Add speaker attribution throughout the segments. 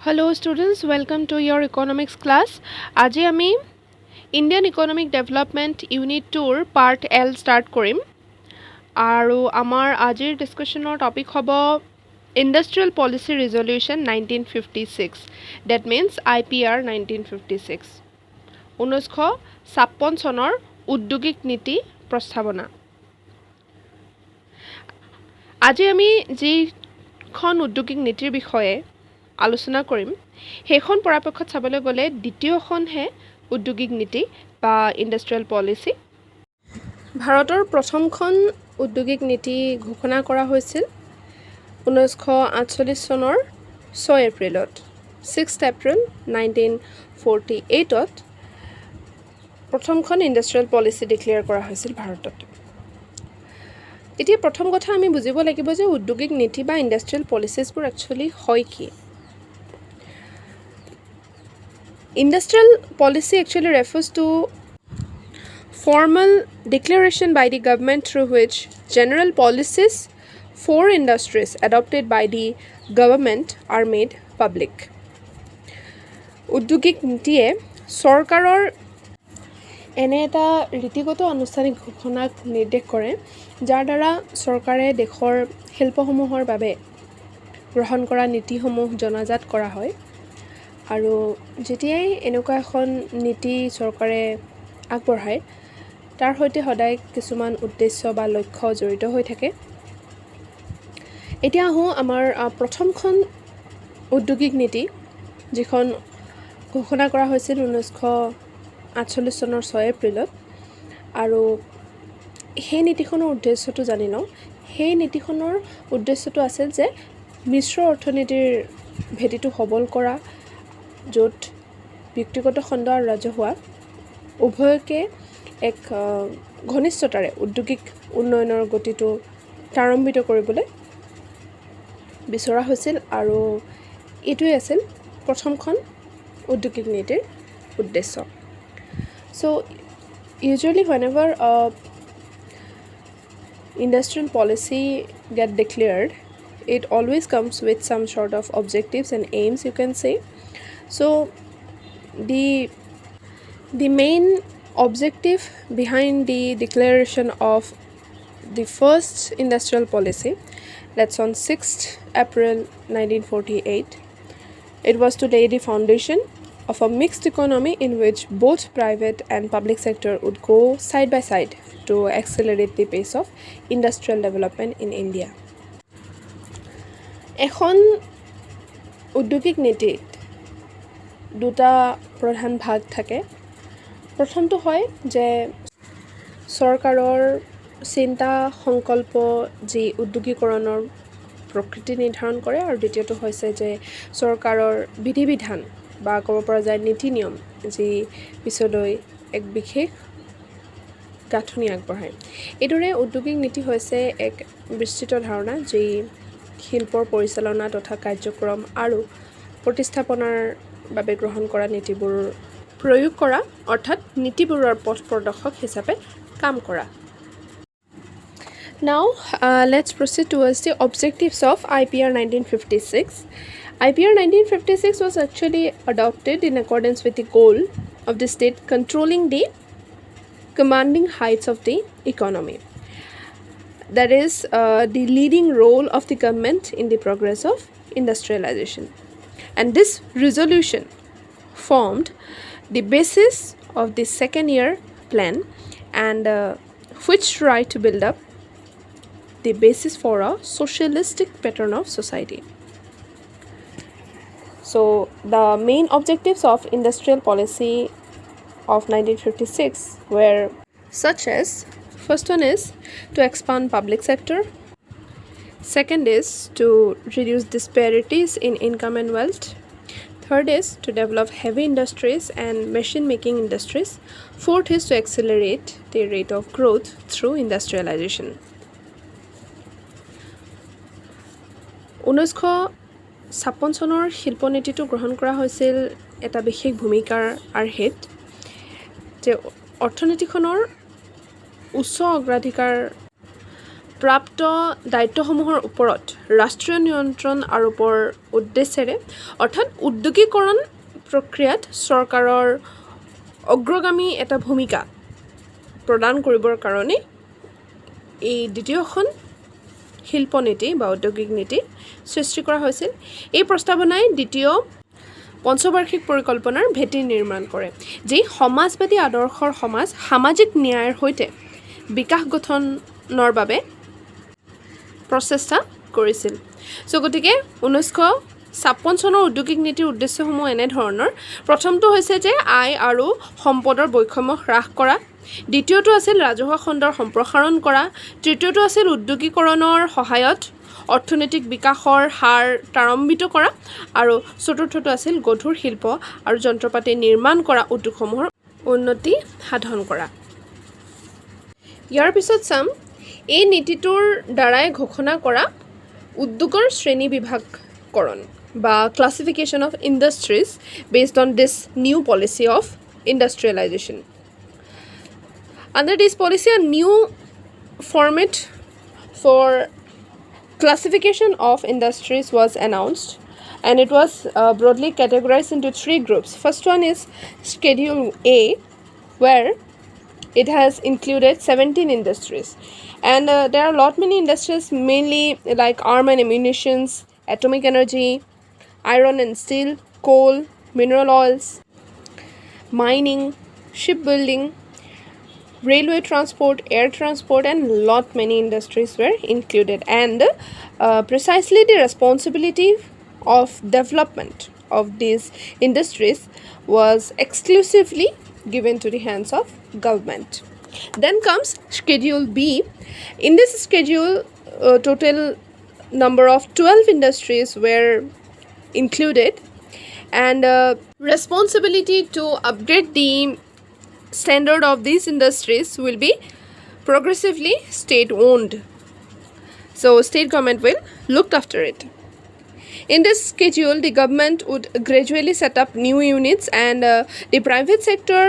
Speaker 1: Hello students, welcome to your economics class. আজি আমি Indian economic development unit 2ৰ part L start কৰিম আৰু আমাৰ আজিৰ ডিছকাশ্যনৰ টপিক হ'ব industrial policy resolution 1956 that means IPR 1956 1956 চনৰ উদ্যোগিক নীতি প্ৰস্তাৱনা আজি আমি যিখন উদ্যোগিক নীতিৰ বিষয়ে আলোচনা কৰিম সেইখন পৰাপক্ষত চাবলৈ গ'লে দ্বিতীয়খনহে উদ্যোগিক নীতি বা ইণ্ডাষ্ট্ৰিয়েল পলিচি ভাৰতৰ প্ৰথমখন উদ্যোগিক নীতি ঘোষণা কৰা হৈছিল 1948 চনৰ 6 এপ্ৰিলত 6 এপ্ৰিল 1948ত প্ৰথমখন ইণ্ডাষ্ট্ৰিয়েল পলিচি ডিক্লেয়াৰ কৰা হৈছিল ভাৰতত এতিয়া প্ৰথম কথা আমি বুজিব লাগিব যে উদ্যোগিক নীতি বা ইণ্ডাষ্ট্ৰিয়েল পলিচিছবোৰ একচুৱেলি হয় কি Industrial policy actually refers to formal declaration by the government through which general policies for industries adopted by the government are made public. উদ্যোগিক নীতিয়ে চৰকাৰৰ এনে এটা ৰীতিগত আনুষ্ঠানিক ঘোষণাক নিৰ্দেশ কৰে যাৰ দ্বাৰা চৰকাৰে দেশৰ শিল্পসমূহৰ বাবে গ্ৰহণ কৰা নীতিসমূহ জনাজাত কৰা হয় আৰু যেতিয়াই এনেকুৱা এখন নীতি চৰকাৰে আগবঢ়ায় তাৰ সৈতে সদায় কিছুমান উদ্দেশ্য বা লক্ষ্য জড়িত হৈ থাকে এতিয়া আহোঁ আমাৰ প্ৰথমখন উদ্যোগিক নীতি যিখন ঘোষণা কৰা হৈছিল 1948 চনৰ 6 এপ্ৰিলত আৰু সেই নীতিখনৰ উদ্দেশ্যটো জানি লওঁ সেই নীতিখনৰ উদ্দেশ্যটো আছিল যে মিশ্ৰ অৰ্থনীতিৰ ভেটিটো সবল কৰা য'ত ব্যক্তিগত খণ্ড আৰু ৰাজহুৱা উভয়কে এক ঘনিষ্ঠতাৰে উদ্যোগিক উন্নয়নৰ গতিটো ত্বৰান্বিত কৰিবলৈ বিচৰা হৈছিল আৰু এইটোৱে আছিল প্ৰথমখন উদ্যোগিক নীতিৰ উদ্দেশ্য So usually whenever a industrial policy get declared it always comes with some sort of objectives and aims you can say So the main objective behind the declaration of the first industrial policy, that's on 6th April 1948, it was to lay the foundation of a mixed economy in which both private and public sector would go side by side to accelerate the pace of industrial development in India. এখন উদ্যোগিক নীতিত দুটা প্ৰধান ভাগ থাকে প্ৰথমটো হয় যে চৰকাৰৰ চিন্তা সংকল্প যি উদ্যোগীকৰণৰ প্ৰকৃতি নিৰ্ধাৰণ কৰে আৰু দ্বিতীয়টো হৈছে যে চৰকাৰৰ বিধি বিধান বা ক'ব পৰা যায় নীতি নিয়ম যি পিছলৈ এক বিশেষ গাঁথনি আগবঢ়ায় এইদৰে উদ্যোগিক নীতি হৈছে এক বিস্তৃত ধাৰণা যি শিল্পৰ পৰিচালনা তথা কাৰ্যক্ৰম আৰু প্ৰতিস্থাপনাৰ বাবে গ্ৰহণ কৰা নীতিবোৰ প্ৰয়োগ কৰা অৰ্থাৎ নীতিবোৰৰ পথ প্ৰদৰ্শক হিচাপে কাম কৰা Now let's proceed towards the objectives of IPR 1956 IPR 1956 was actually adopted in accordance with the goal of the state controlling the commanding heights of the economy that is the leading role of the government in the progress of industrialization and this resolution formed the basis of the second year plan and which tried to build up the basis for a socialistic pattern of society. So the main objectives of industrial policy of 1956 were such as first one is to expand public sector, second is to reduce disparities in income and wealth, third is to develop heavy industries and machine making industries, fourth is to accelerate the rate of growth through industrialization. 1956 চনৰ শিল্পনীতিটো গ্ৰহণ কৰা হৈছিল এটা বিশেষ ভূমিকাৰ আৰ্হিত যে অৰ্থনীতিখনৰ উচ্চ অগ্ৰাধিকাৰ প্ৰাপ্ত দায়িত্বসমূহৰ ওপৰত ৰাষ্ট্ৰীয় নিয়ন্ত্ৰণ আৰোপৰ উদ্দেশ্যেৰে অৰ্থাৎ উদ্যোগীকৰণ প্ৰক্ৰিয়াত চৰকাৰৰ অগ্ৰগামী এটা ভূমিকা প্ৰদান কৰিবৰ কাৰণে এই দ্বিতীয়খন শিল্পনীতি বা ঔদ্যোগিক নীতি সৃষ্টি কৰা হৈছিল। এই প্ৰস্তাৱনাই দ্বিতীয় পঞ্চবাৰ্ষিক পৰিকল্পনাৰ ভেটি নিৰ্মাণ কৰে, যি সমাজবাদী আদৰ্শৰ সমাজ সামাজিক ন্যায়ৰ সৈতে বিকাশ গঠনৰ বাবে প্ৰচেষ্টা কৰিছিল। গতিকে 1956 চনৰ ঔদ্যোগিক নীতিৰ উদ্দেশ্যসমূহ এনেধৰণৰ। প্ৰথমটো হৈছে যে আয় আৰু সম্পদৰ বৈষম্য হ্ৰাস কৰা, দ্বিতীয়টো আছিল ৰাজহুৱা খণ্ডৰ সম্প্ৰসাৰণ কৰা, তৃতীয়টো আছিল উদ্যোগীকৰণৰ সহায়ত অৰ্থনৈতিক বিকাশৰ হাৰ ত্বৰান্বিত কৰা, আৰু চতুৰ্থটো আছিল গধুৰ শিল্প আৰু যন্ত্ৰপাতি নিৰ্মাণ কৰা উদ্যোগসমূহৰ উন্নতি সাধন কৰা। ইয়াৰ পিছত চাম এই নীতিটোৰ দ্বাৰাই ঘোষণা কৰা উদ্যোগৰ শ্ৰেণী বিভাগকৰণ বা classification of industries based on this new policy of industrialisation. Under this policy, a new format for classification of industries was announced, and it was broadly categorized into three groups. First one is Schedule A, where it has included 17 industries, and there are a lot many industries, mainly like arm and ammunitions, atomic energy, iron and steel, coal, mineral oils, mining, shipbuilding, railway transport, air transport, and lot many industries were included. And precisely the responsibility of development of these industries was exclusively given to the hands of government. Then comes Schedule B. In this schedule, total number of 12 industries were included, and responsibility to upgrade the standard of these industries will be progressively state-owned. So state government will look after it. In this schedule, the government would gradually set up new units, and the private sector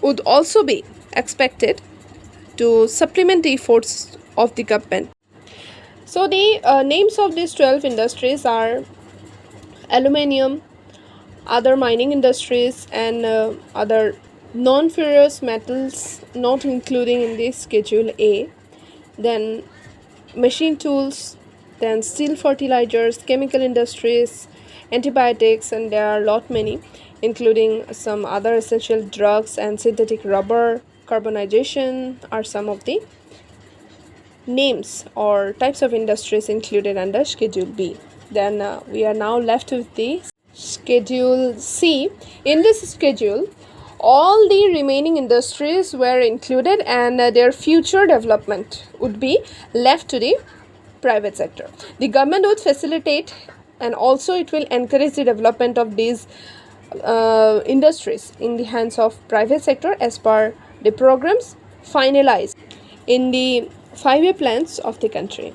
Speaker 1: would also be expected to supplement the efforts of the government. So the names of these 12 industries are aluminium, other mining industries, and other non-ferrous metals not including in the Schedule A, then machine tools, then steel fertilizers, chemical industries, antibiotics, and there are a lot many, including some other essential drugs and synthetic rubber. Carbonization are some of the names or types of industries included under Schedule B. Then we are now left with the Schedule C. In this schedule, all the remaining industries were included, and their future development would be left to the private sector. The government would facilitate, and also it will encourage the development of these industries in the hands of private sector as per the programs finalized in the 5-year plans of the country.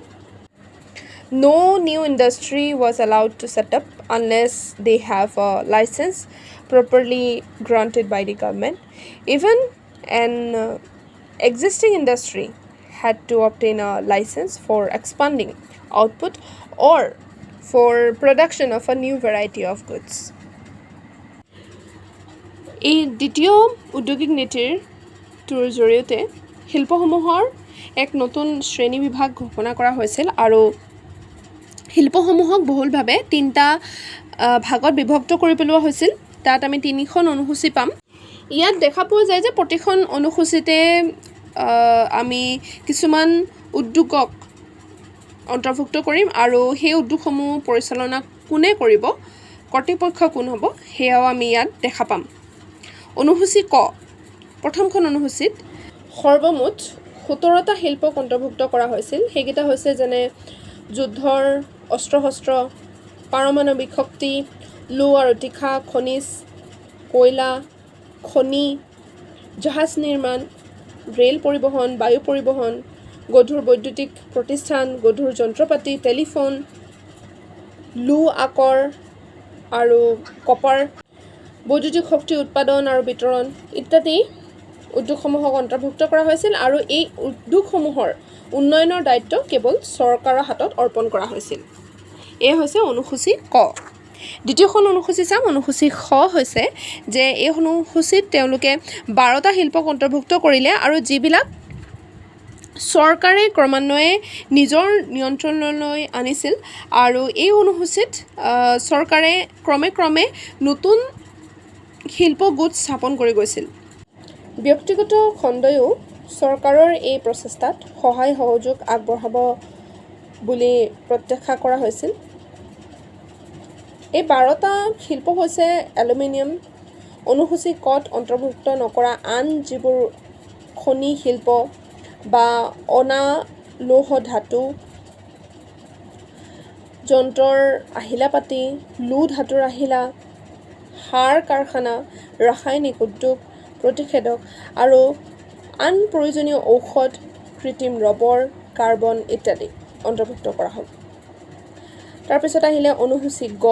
Speaker 1: No new industry was allowed to set up unless they have a license properly granted by the government. Even an existing industry had to obtain a license for expanding output or for production of a new variety of goods. এই দ্বিতীয় উদ্যোগিক নীতিটোৰ জৰিয়তে শিল্পসমূহৰ এক নতুন শ্ৰেণী বিভাগ ঘোষণা কৰা হৈছিল, আৰু শিল্পসমূহক বহুলভাৱে 3টা ভাগত বিভক্ত কৰি পেলোৱা হৈছিল। তাত আমি 3খন অনুসূচী পাম। ইয়াত দেখা পোৱা যায় যে প্ৰতিখন অনুসূচীতে আমি কিছুমান উদ্যোগক অন্তৰ্ভুক্ত কৰিম, আৰু সেই উদ্যোগসমূহ পৰিচালনা কোনে কৰিব, কৰ্তৃপক্ষ কোন হ'ব, সেয়াও আমি ইয়াত দেখা পাম। অনুসূচী ক, প্ৰথমখন অনুসূচীত সৰ্বমুঠ 17টা শিল্পক অন্তৰ্ভুক্ত কৰা হৈছিল। সেইকেইটা হৈছে যেনে যুদ্ধৰ অস্ত্ৰ শস্ত্ৰ, পাৰমাণৱিক শক্তি, লো আৰু তীখা খনিজ, কয়লা, খনি, জাহাজ নিৰ্মাণ, ৰেল পৰিবহণ, বায়ু পৰিবহণ, গধুৰ বৈদ্যুতিক প্ৰতিষ্ঠান, গধুৰ যন্ত্ৰপাতি, টেলিফোন, লো আকৰ আৰু কপাৰ, বৈদ্যুতিক শক্তি উৎপাদন আৰু বিতৰণ ইত্যাদি উদ্যোগসমূহক অন্তৰ্ভুক্ত কৰা হৈছিল আৰু এই উদ্যোগসমূহৰ উন্নয়নৰ দায়িত্ব কেৱল চৰকাৰৰ হাতত অৰ্পণ কৰা হৈছিল। এই হৈছে অনুসূচী ক। দ্বিতীয়খন অনুসূচী চাম। অনুসূচী খ হৈছে যে এই অনুসূচীত তেওঁলোকে 12টা শিল্পক অন্তৰ্ভুক্ত কৰিলে আৰু যিবিলাক চৰকাৰে ক্ৰমান্বয়ে নিজৰ নিয়ন্ত্ৰণলৈ আনিছিল আৰু এই অনুসূচীত চৰকাৰে ক্ৰমে নতুন শিল্প গোট স্থাপন কৰি গৈছিল। ব্যক্তিগত খণ্ডয়ো চৰকাৰৰ এই প্ৰচেষ্টাত সহায় সহযোগ আগবঢ়াব বুলি প্ৰত্যাশা কৰা হৈছিল। এই 12টা শিল্প হৈছে এলুমিনিয়াম, অনুসূচী কত অন্তৰ্ভুক্ত নকৰা আন যিবোৰ খনি শিল্প বা অনা লৌহ ধাতু, যন্ত্ৰৰ আহিলা পাতি, লো ধাতুৰ আহিলা, সাৰ কাৰখানা, ৰাসায়নিক উদ্যোগ, প্ৰতিষেধক আৰু আন প্ৰয়োজনীয় ঔষধ, কৃত্ৰিম ৰবৰ, কাৰ্বন ইত্যাদি অন্তৰ্ভুক্ত কৰা হ'ল। তাৰপিছত আহিলে অনুসূচী গ।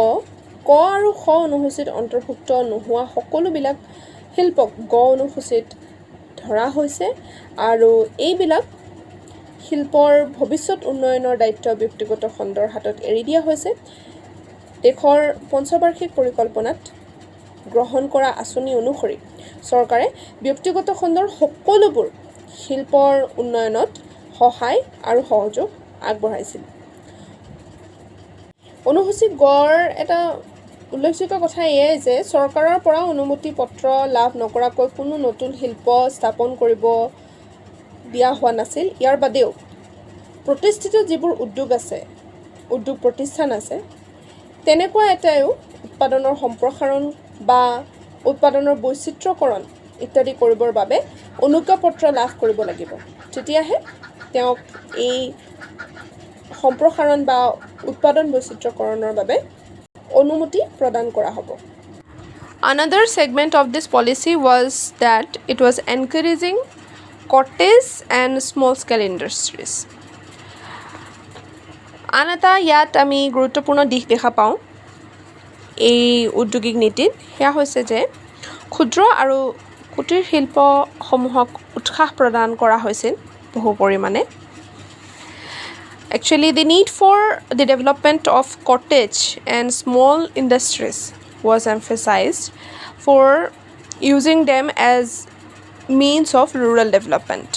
Speaker 1: ক আৰু খ অনুসূচীত অন্তৰ্ভুক্ত নোহোৱা সকলোবিলাক শিল্পক গ অনুসূচীত ধৰা হৈছে আৰু এইবিলাক শিল্পৰ ভৱিষ্যত উন্নয়নৰ দায়িত্ব ব্যক্তিগত খণ্ডৰ হাতত এৰি দিয়া হৈছে। দেশৰ পঞ্চবাৰ্ষিক পৰিকল্পনাত গ্ৰহণ কৰা আঁচনি অনুসৰি চৰকাৰে ব্যক্তিগত খণ্ডৰ সকলোবোৰ শিল্পৰ উন্নয়নত সহায় আৰু সহযোগ আগবঢ়াইছিল। অনুসূচী গৰ এটা উল্লেখযোগ্য কথা এয়াই যে চৰকাৰৰ পৰা অনুমতি পত্ৰ লাভ নকৰাকৈ কোনো নতুন শিল্প স্থাপন কৰিব দিয়া হোৱা নাছিল। ইয়াৰ বাদেও প্ৰতিষ্ঠিত যিবোৰ উদ্যোগ প্ৰতিষ্ঠান আছে তেনেকুৱা এটাইও উৎপাদনৰ সম্প্ৰসাৰণ বা উৎপাদনৰ বৈচিত্ৰ্যকৰণ ইত্যাদি কৰিবৰ বাবে অনুজ্ঞাপত্ৰ লাভ কৰিব লাগিব। তেতিয়াহে তেওঁক এই সম্প্ৰসাৰণ বা উৎপাদন বৈচিত্ৰ্যকৰণৰ বাবে অনুমতি প্ৰদান কৰা হ'ব। Another segment of this policy was that it was encouraging cottage and small scale industries. আন এটা ইয়াত আমি গুৰুত্বপূৰ্ণ দিশ দেখা পাওঁ এই ঔদ্যোগিক নীতিত, সেয়া হৈছে যে ক্ষুদ্ৰ আৰু কুটিৰ শিল্পসমূহক উৎসাহ প্ৰদান কৰা হৈছিল বহু পৰিমাণে। Actually, the need for the development of cottage and small industries was emphasized for using them as means of rural development.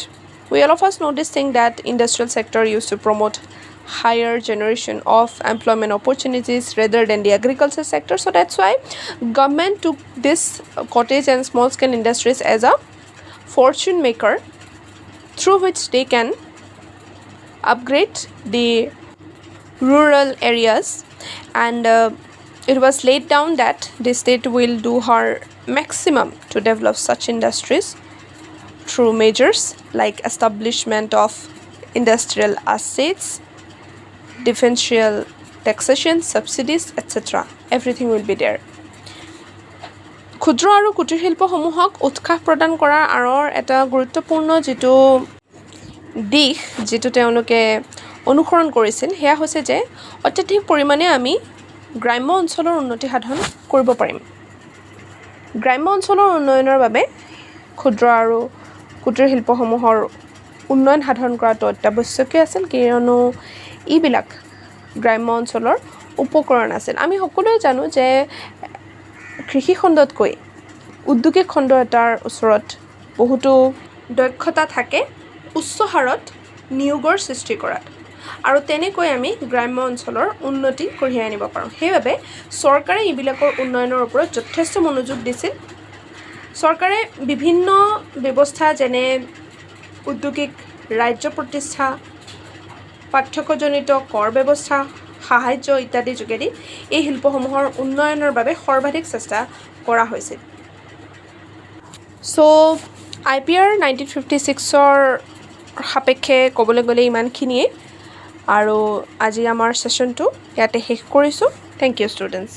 Speaker 1: We all of us know this thing that industrial sector used to promote higher generation of employment opportunities rather than the agriculture sector. So that's why government took this cottage and small scale industries as a fortune maker through which they can upgrade the rural areas, and it was laid down that the state will do her maximum to develop such industries through measures like establishment of industrial assets, differential taxation, subsidies, etc. Everything will be there. ক্ষুদ্ৰ আৰু কুটিৰ শিল্পসমূহক উৎসাহ প্ৰদান কৰাৰ আঁৰৰ এটা গুৰুত্বপূৰ্ণ দিশ যিটো তেওঁলোকে অনুসৰণ কৰিছিল সেয়া হৈছে যে অত্যাধিক পৰিমাণে আমি গ্ৰাম্য অঞ্চলৰ উন্নতি সাধন কৰিব পাৰিম। গ্ৰাম্য অঞ্চলৰ উন্নয়নৰ বাবে ক্ষুদ্ৰ আৰু কুটিৰ শিল্পসমূহৰ উন্নয়ন সাধন কৰাটো অত্যাৱশ্যকীয় আছিল, কিয়নো এইবিলাক গ্ৰাম্য অঞ্চলৰ উপকৰণ আছিল। আমি সকলোৱে জানো যে কৃষি খণ্ডতকৈ উদ্যোগিক খণ্ড এটাৰ ওচৰত বহুতো দক্ষতা থাকে উচ্চ হাৰত নিয়োগৰ সৃষ্টি কৰাত, আৰু তেনেকৈ আমি গ্ৰাম্য অঞ্চলৰ উন্নতি কঢ়িয়াই আনিব পাৰোঁ। সেইবাবে চৰকাৰে এইবিলাকৰ উন্নয়নৰ ওপৰত যথেষ্ট মনোযোগ দিছিল। চৰকাৰে বিভিন্ন ব্যৱস্থা যেনে উদ্যোগিক ৰাজ্য প্ৰতিষ্ঠা, পাৰ্থক্যজনিত কৰ ব্যৱস্থা, সাহায্য ইত্যাদি যোগেদি এই শিল্পসমূহৰ উন্নয়নৰ বাবে সৰ্বাধিক চেষ্টা কৰা হৈছিল। চ' IPR 1956ৰ সাপেক্ষে ক'বলৈ গ'লে ইমানখিনিয়ে, আৰু আজি আমাৰ ছেশ্যনটো ইয়াতে শেষ কৰিছোঁ। Thank you students.